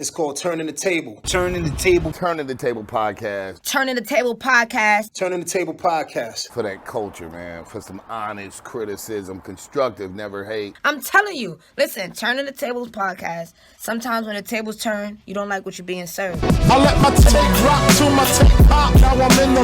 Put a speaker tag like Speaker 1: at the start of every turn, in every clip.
Speaker 1: It's called Turning the Table. Turning the Table.
Speaker 2: Turning the Table podcast.
Speaker 3: Turning the Table podcast.
Speaker 1: Turning the Table podcast.
Speaker 2: For that culture, man. For some honest criticism, constructive, never hate.
Speaker 3: I'm telling you. Listen, Turning the Tables podcast. Sometimes when the tables turn, you don't like what you're being served.
Speaker 4: I let my tape rock to my tape pop. Now I'm in the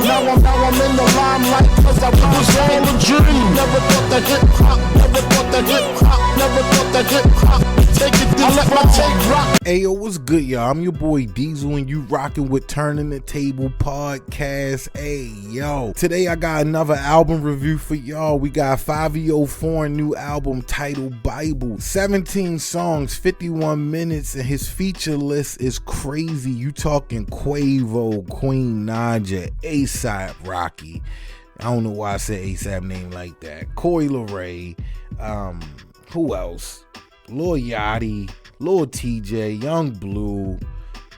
Speaker 4: limelight. Cause I was all a dream. Never thought that hip hop. Never thought that hip hop. Never thought that hip hop. Take it this I let my tape rock.
Speaker 5: Hey yo, what's good, y'all? I'm your boy Diesel and you rocking with Turning the Table podcast. Hey yo, today I got another album review for y'all. We got Fivio Foreign new album titled B.I.B.L.E. 17 songs, 51 minutes, and his feature list is crazy. You talking Quavo, Queen Naja, ASAP Rocky. I don't know why I said ASAP name like that. Coi Leray, who else? Lil Yachty, Lil TJ, Young Blue,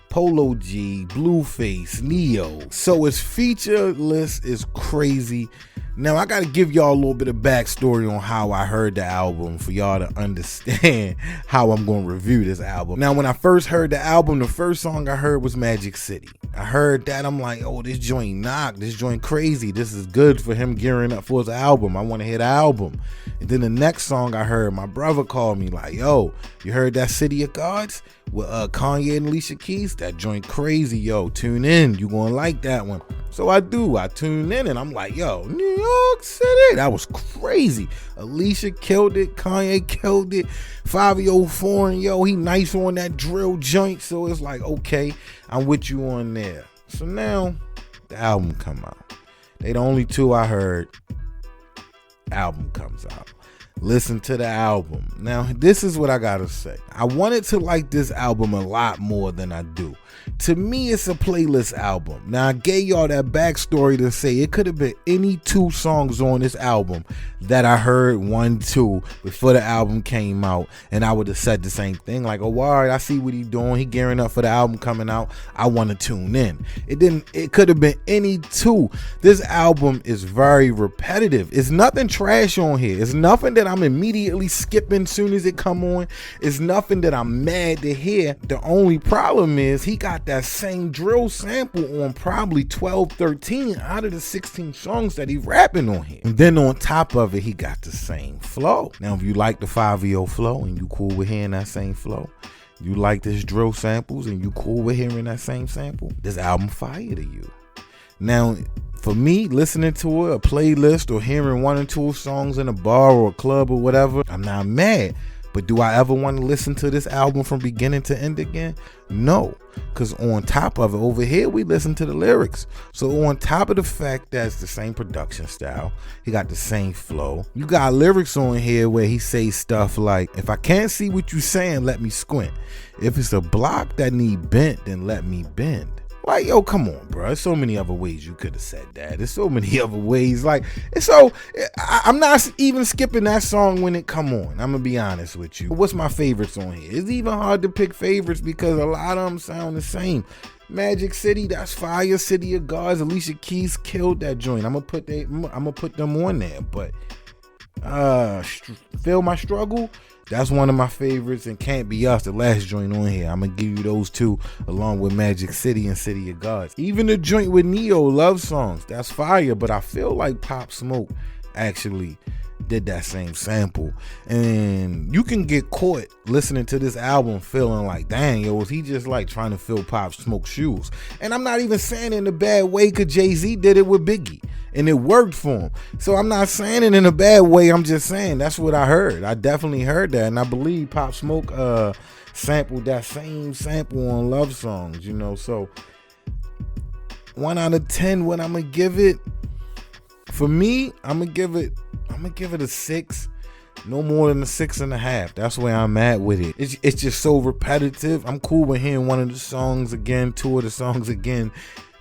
Speaker 5: Polo G, Blueface, Neo. So his feature list is crazy. Now I gotta give y'all a little bit of backstory on how I heard the album for y'all to understand how I'm gonna review this album. Now when I first heard the album, the first song I heard was Magic City. I heard that, I'm like, oh, this joint knock, this joint crazy. This is good for him gearing up for his album. I wanna hear the album. And then the next song I heard, my brother called me like, yo, you heard that City of Gods with Kanye and Alicia Keys? That joint crazy, yo, tune in, you gonna like that one. So I do, I tune in and I'm like, yo, New York City, that was crazy. Alicia killed it, Kanye killed it, Fivio Foreign, yo, he nice on that drill joint. So it's like, okay, I'm with you on there. So now the album come out. They the only two I heard. Album comes out. Listen to the album. Now, this is what I gotta say. I wanted to like this album a lot more than I do. To me, it's a playlist album. Now, I gave y'all that backstory to say it could have been any two songs on this album that I heard 1, 2 before the album came out, and I would have said the same thing. Like, oh, all right, I see what he's doing. He gearing up for the album coming out. I want to tune in. It could have been any two. This album is very repetitive. It's nothing trash on here. It's nothing that I'm immediately skipping soon as it come on. It's nothing that I'm mad to hear. The only problem is he got that same drill sample on probably 12, 13 out of the 16 songs that he rapping on here. And then on top of it, he got the same flow. Now, if you like the Fivio flow and you cool with hearing that same flow, you like this drill samples and you cool with hearing that same sample, this album fire to you. Now, for me, listening to it, a playlist or hearing 1 or 2 songs in a bar or a club or whatever, I'm not mad. But do I ever want to listen to this album from beginning to end again? No, because on top of it, over here, we listen to the lyrics. So on top of the fact that it's the same production style, he got the same flow. You got lyrics on here where he says stuff like, if I can't see what you saying, let me squint. If it's a block that need bent, then let me bend. Like, yo, come on, bro. There's so many other ways you could have said that. There's so many other ways. Like, so I'm not even skipping that song when it come on. I'm gonna be honest with you. What's my favorites on here? It's even hard to pick favorites because a lot of them sound the same. Magic City, that's fire. City of Gods, Alicia Keys killed that joint. I'm gonna put them on there. But Feel My Struggle, that's one of my favorites, and Can't Be Us, the last joint on here. I'm gonna give you those two along with Magic City and City of Gods. Even the joint with Neo, Love Songs, that's fire, but I feel like Pop Smoke actually did that same sample. And you can get caught listening to this album feeling like, dang, yo, was he just like trying to fill Pop Smoke's shoes? And I'm not even saying it in a bad way, because Jay-Z did it with Biggie and it worked for him. So I'm not saying it in a bad way. I'm just saying that's what I heard. I definitely heard that, and I believe Pop Smoke sampled that same sample on Love Songs, you know. So 1 out of 10, what I'm gonna give it? For me, I'm gonna give it a 6, no more than a 6.5. That's where I'm at with it. It's just so repetitive. I'm cool with hearing 1 of the songs again, 2 of the songs again.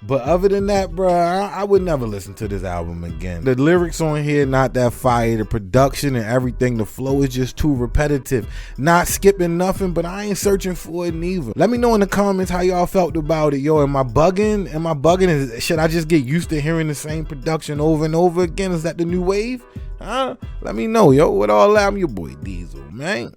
Speaker 5: But other than that, bro, I would never listen to this album again. The lyrics on here, not that fire. The production and everything, the flow is just too repetitive. Not skipping nothing, but I ain't searching for it neither. Let me know in the comments how y'all felt about it. Yo, am I bugging? Should I just get used to hearing the same production over and over again? Is that the new wave? Let me know, yo. With all that, I'm your boy Diesel, man.